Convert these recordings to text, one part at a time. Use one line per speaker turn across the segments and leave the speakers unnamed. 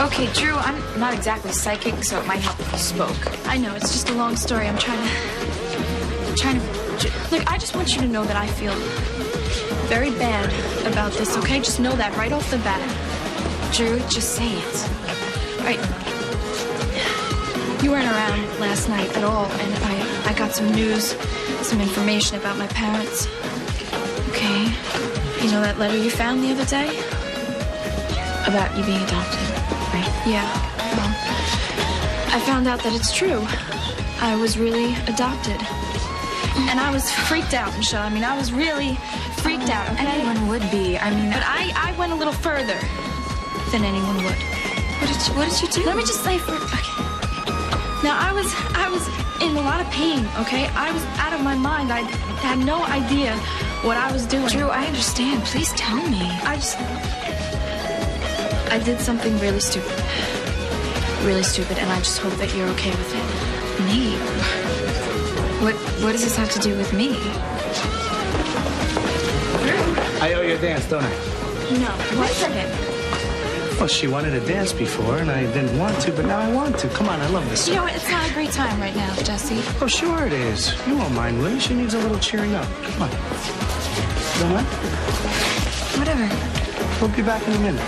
Okay, Drew, I'm not exactly psychic, so it might help if you spoke.
I know, it's just a long story. I'm trying to... Look, I just want you to know that I feel very bad about this, okay? Just know that right off the bat.
Drew, just say it.
All right. You weren't around last night at all, and I got some news, some information about my parents.
Okay.
You know that letter you found the other day?
About you being adopted, right?
Yeah. Well, I found out that it's true. I was really adopted. And I was freaked out, Michelle. I mean, I was really freaked out, okay?
Anyone would be. I mean...
But I went a little further than anyone would.
What did you do?
Let me just say okay. Now, I was in a lot of pain, okay? I was out of my mind. I had no idea what I was doing.
Drew, I understand. Please tell me.
I did something really stupid. Really stupid, and I just hope that you're okay with it.
Me? What does this have to do with me?
I owe you a dance, don't I?
No. Wait a second.
Well, she wanted to dance before, and I didn't want to, but now I want to. Come on, I love this song.
You know what? It's not a great time right now, Jesse.
Oh, sure it is. You won't mind, will you? She needs a little cheering up. Come on. Don't mind?
Whatever.
We'll be back in a minute.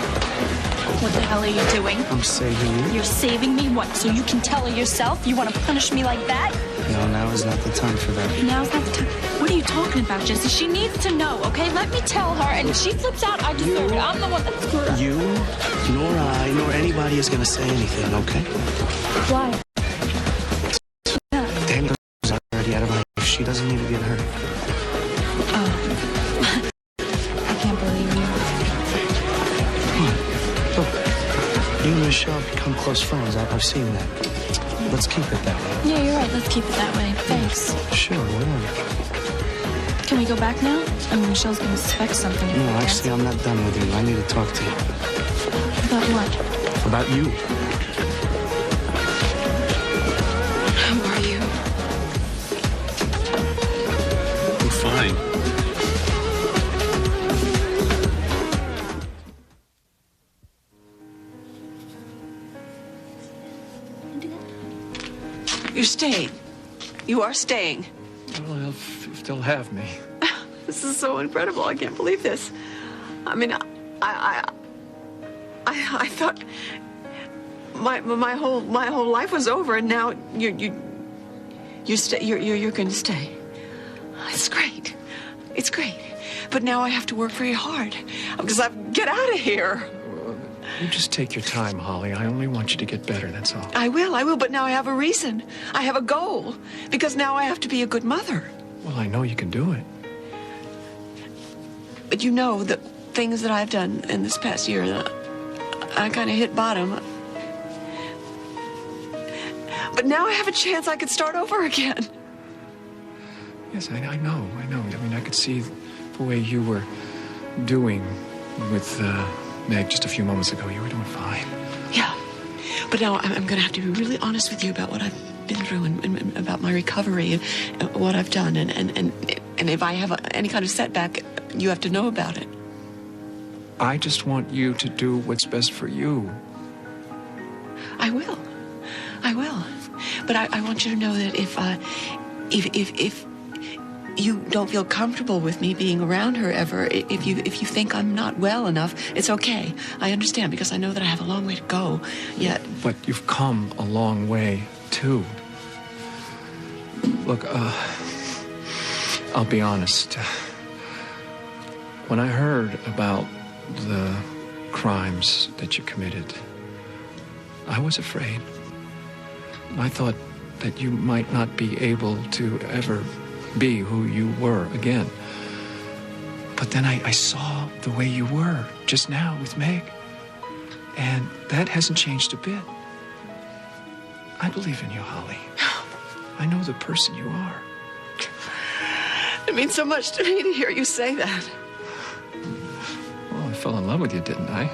What the hell are you doing?
I'm saving you.
You're saving me? What, so you can tell her yourself? You want to punish me like that?
No, now is not the time for that.
Now's not the time. What are you talking about, Jesse? She needs to know, okay? Let me tell her, and if she flips out, I deserve it. I'm the one that screwed up.
You, nor I, nor anybody is going to say anything, okay?
Why?
Damn, is already out of my life. She doesn't need to get hurt.
Oh. I can't believe you.
Look, you and Michelle become close friends. I've seen that. Let's keep it that way.
Yeah, you're right. Let's keep it that way. Thanks.
Sure, whatever.
Can we go back now? I mean, Michelle's going to suspect something.
No, actually, I'm not done with you. I need to talk to you.
About what?
About you.
How are you?
I'm fine.
You're staying. You are staying.
Well, he'll still have me.
This is so incredible. I can't believe this. I mean, I thought my whole life was over, and now you're going to stay. It's great. It's great. But now I have to work very hard because I've get out of here.
You just take your time, Holly. I only want you to get better, that's all.
I will, but now I have a reason. I have a goal, because now I have to be a good mother.
Well, I know you can do it.
But you know, the things that I've done in this past year, I kind of hit bottom. But now I have a chance I could start over again.
Yes, I know. I mean, I could see the way you were doing with Meg just a few moments ago. You were doing fine.
Yeah. But now I'm going to have to be really honest with you about what I've been through and about my recovery and what I've done. And if I have any kind of setback, you have to know about it.
I just want you to do what's best for you.
I will. But I want you to know that if you don't feel comfortable with me being around her ever, if you think I'm not well enough, it's okay. I understand, because I know that I have a long way to go yet.
But you've come a long way, too. Look, I'll be honest. When I heard about the crimes that you committed, I was afraid. I thought that you might not be able to ever be who you were again. But then I saw the way you were just now with Meg. And that hasn't changed a bit. I believe in you, Holly. I know the person you are.
It means so much to me to hear you say that.
Well, I fell in love with you, didn't I?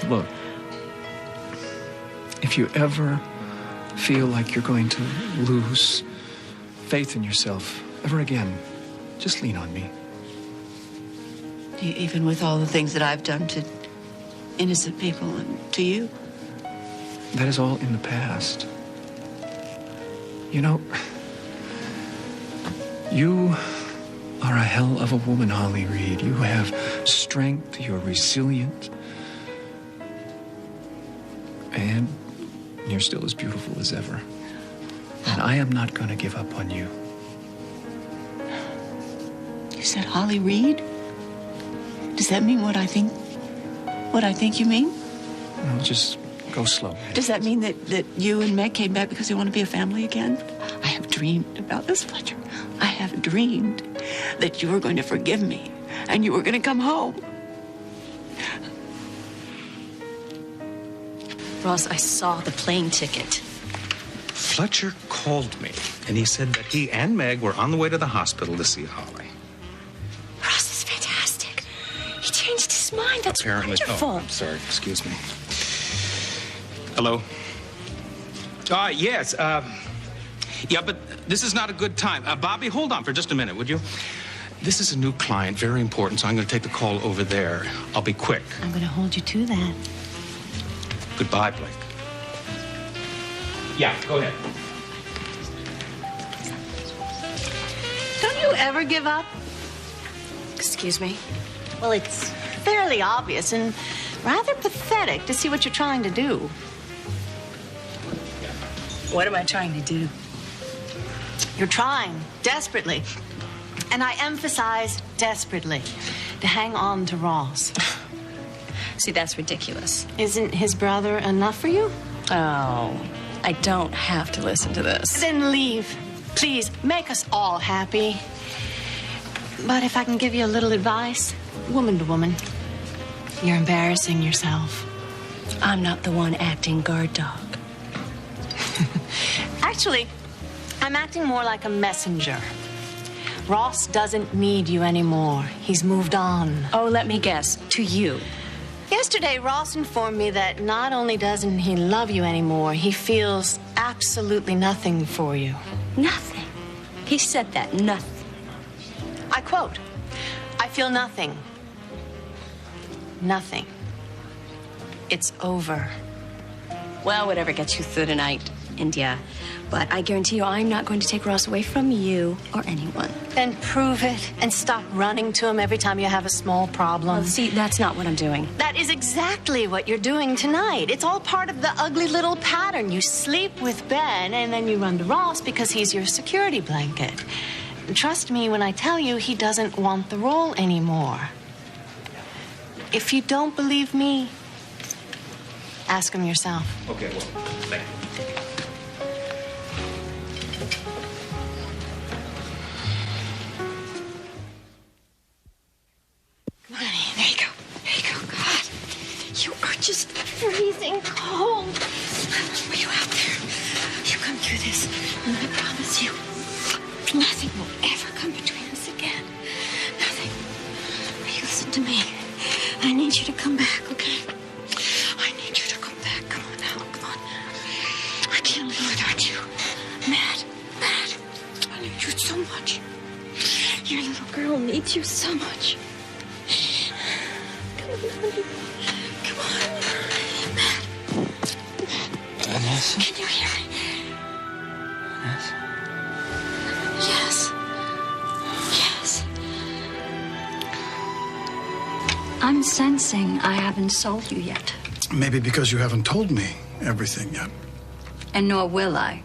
Look, if you ever feel like you're going to lose faith in yourself ever again, just lean on me.
Even with all the things that I've done to innocent people to you.
That is all in the past. You know, you are a hell of a woman, Holly Reed. You have strength, you're resilient, and you're still as beautiful as ever. And I am not going to give up on you.
You said Holly Reed? Does that mean what I think you mean?
No, just go slow.
Does that mean that you and Meg came back because you want to be a family again? I have dreamed about this, Fletcher. I have dreamed that you were going to forgive me and you were going to come home.
Ross, I saw the plane ticket.
Fletcher called me, and he said that he and Meg were on the way to the hospital to see Holly.
Ross is fantastic. He changed his mind. That's
Apparently.
wonderful.
Oh, I'm sorry. Excuse me. Hello? Yes. Yeah, but this is not a good time. Bobby, hold on for just a minute, would you? This is a new client, very important, so I'm going to take the call over there. I'll be quick.
I'm going to hold you to that.
Goodbye, Blake. Yeah, go ahead.
Don't you ever give up?
Excuse me?
Well, it's fairly obvious and rather pathetic to see what you're trying to do.
What am I trying to do?
You're trying desperately, and I emphasize desperately, to hang on to Ross.
See, that's ridiculous.
Isn't his brother enough for you?
Oh, I don't have to listen to this.
Then leave. Please, make us all happy. But if I can give you a little advice, woman to woman, you're embarrassing yourself.
I'm not the one acting guard dog.
Actually, I'm acting more like a messenger. Ross doesn't need you anymore. He's moved on.
Oh, let me guess. To you.
Yesterday, Ross informed me that not only doesn't he love you anymore, he feels absolutely nothing for you.
Nothing. He said that. Nothing.
I quote, I feel nothing. Nothing. It's over.
Well, whatever gets you through tonight, India. But I guarantee you I'm not going to take Ross away from you or anyone.
Then prove it and stop running to him every time you have a small problem.
Well, see, that's not what I'm doing.
That is exactly what you're doing tonight. It's all part of the ugly little pattern. You sleep with Ben, and then you run to Ross because he's your security blanket. Trust me when I tell you he doesn't want the role anymore. If you don't believe me, ask him yourself.
Okay, well, thank you.
There you go. There you go. God, you are just freezing cold. Were you out there? You come through this, and I promise you, nothing will ever come between us again. Nothing. You listen to me. I need you to come back, okay? I need you to come back. Come on now. Come on. I can't live without you. Matt. I need you so much. Your little girl needs you so much. Come on. Matt.
Vanessa?
Can you hear me?
Yes?
Yes. I'm sensing I haven't sold you yet.
Maybe because you haven't told me everything yet.
And nor will I.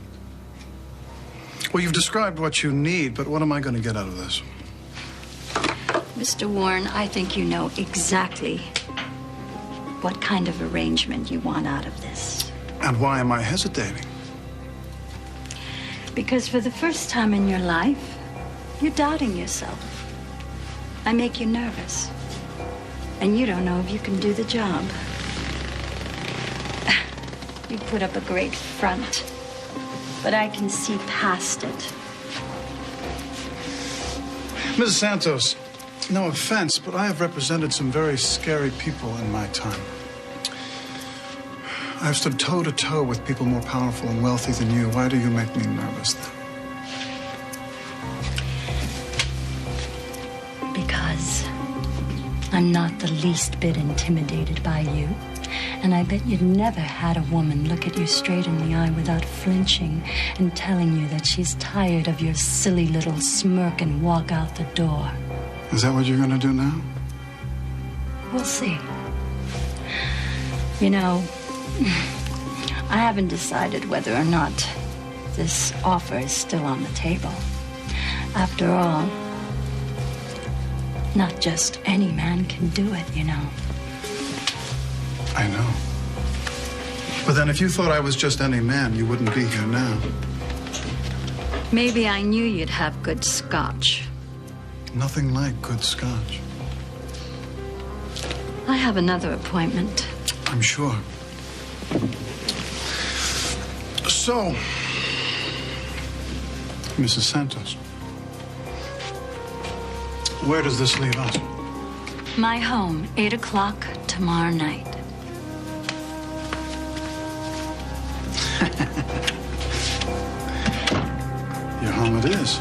Well, you've described what you need, but what am I going to get out of this?
Mr. Warren, I think you know exactly what kind of arrangement you want out of this.
And why am I hesitating?
Because for the first time in your life, you're doubting yourself. I make you nervous. And you don't know if you can do the job. You put up a great front, but I can see past it.
Mrs. Santos, no offense, but I have represented some very scary people in my time. I've stood toe-to-toe with people more powerful and wealthy than you. Why do you make me nervous then?
Because I'm not the least bit intimidated by you.
And I bet you'd never had a woman look at you straight in the eye without flinching and telling you that she's tired of your silly little smirk and walk out the door.
Is that what you're going to do now?
We'll see. You know, I haven't decided whether or not this offer is still on the table. After all, not just any man can do it, you know.
I know. But then if you thought I was just any man, you wouldn't be here now.
Maybe I knew you'd have good scotch.
Nothing like good scotch.
I have another appointment.
I'm sure. So, Mrs. Santos, where does this leave us?
My home, 8 o'clock tomorrow night.
Your home it is.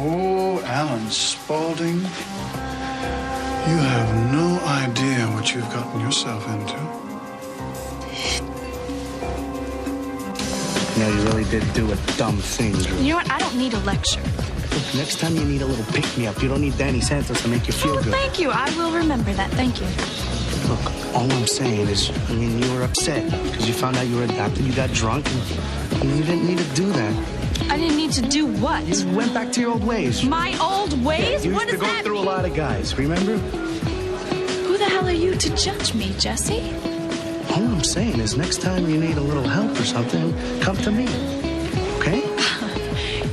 Oh, Alan Spaulding, you have no idea what you've gotten yourself into.
You know, you really did do a dumb thing, Drew.
You know what? I don't need a lecture.
Look, next time you need a little pick-me-up, you don't need Danny Santos to make you feel good.
Thank you. I will remember that. Thank you.
Look, all I'm saying is, I mean, you were upset because you found out you were adopted, you got drunk, and you didn't need to do that.
I didn't need to do what?
You went back to your old ways.
My old ways?
You
What
used to
does
go
that
through
mean?
a lot of guys, remember?
Who the hell are you to judge me, Jesse?
All I'm saying is next time you need a little help or something, come to me, okay?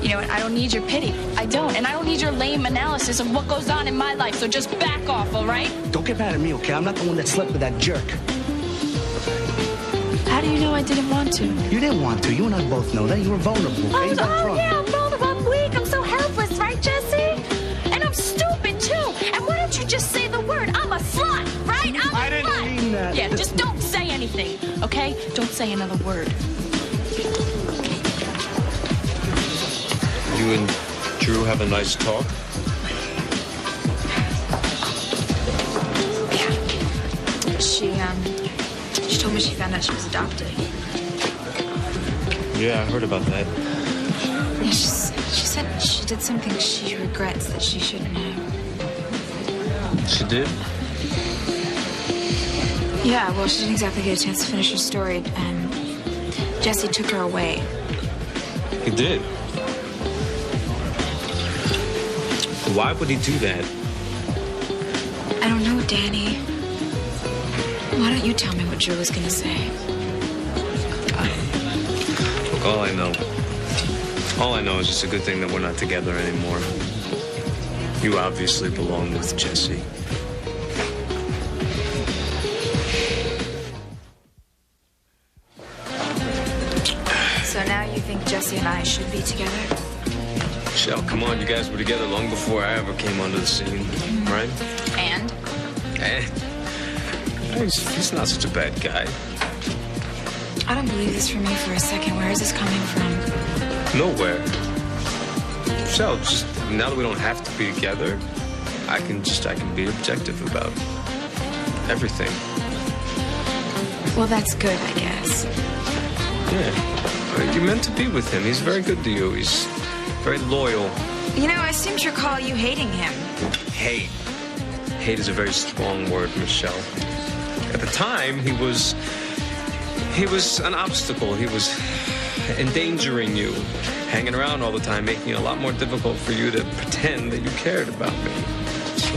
You know what? I don't need your pity. I don't. And I don't need your lame analysis of what goes on in my life, so just back off, all right?
Don't get mad at me, okay? I'm not the one that slept with that jerk.
How do you know I didn't want to?
You didn't want to. You and I both know that. You were vulnerable, okay? You got drunk.
Yeah, I'm vulnerable. I'm weak. I'm so helpless, right, Jesse? And I'm stupid, too. And why don't you just say the word? I'm a slut, right? I'm a slut.
I didn't mean that.
Yeah, just don't say anything, okay? Don't say another word.
You and Drew have a nice talk?
Yeah. She told me she found out she was adopted.
Yeah, I heard about that.
Yeah, she said she did something she regrets that she shouldn't have.
She did?
Yeah, well, she didn't exactly get a chance to finish her story, and Jesse took her away.
He did? Why would he do that?
I don't know, Danny. Why don't you tell me what Drew was gonna say?
Look, all I know is it's a good thing that we're not together anymore. You obviously belong with Jesse.
So now you think Jesse and I should be together?
Michelle, come on, you guys were together long before I ever came onto the scene, right?
And?
He's not such a bad guy.
I don't believe this for me for a second. Where is this coming from?
Nowhere. Michelle, just now that we don't have to be together, I can be objective about everything.
Well, that's good, I guess.
Yeah. You're meant to be with him. He's very good to you. He's very loyal.
You know, I seem to recall you hating him.
Hate. Hate is a very strong word, Michelle. At the time, he was an obstacle. He was endangering you, hanging around all the time, making it a lot more difficult for you to pretend that you cared about me. So.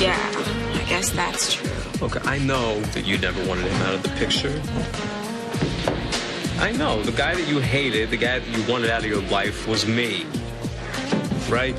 Yeah, I guess that's true.
Look, I know that you never wanted him out of the picture. I know. The guy that you hated, the guy that you wanted out of your life was me. Right?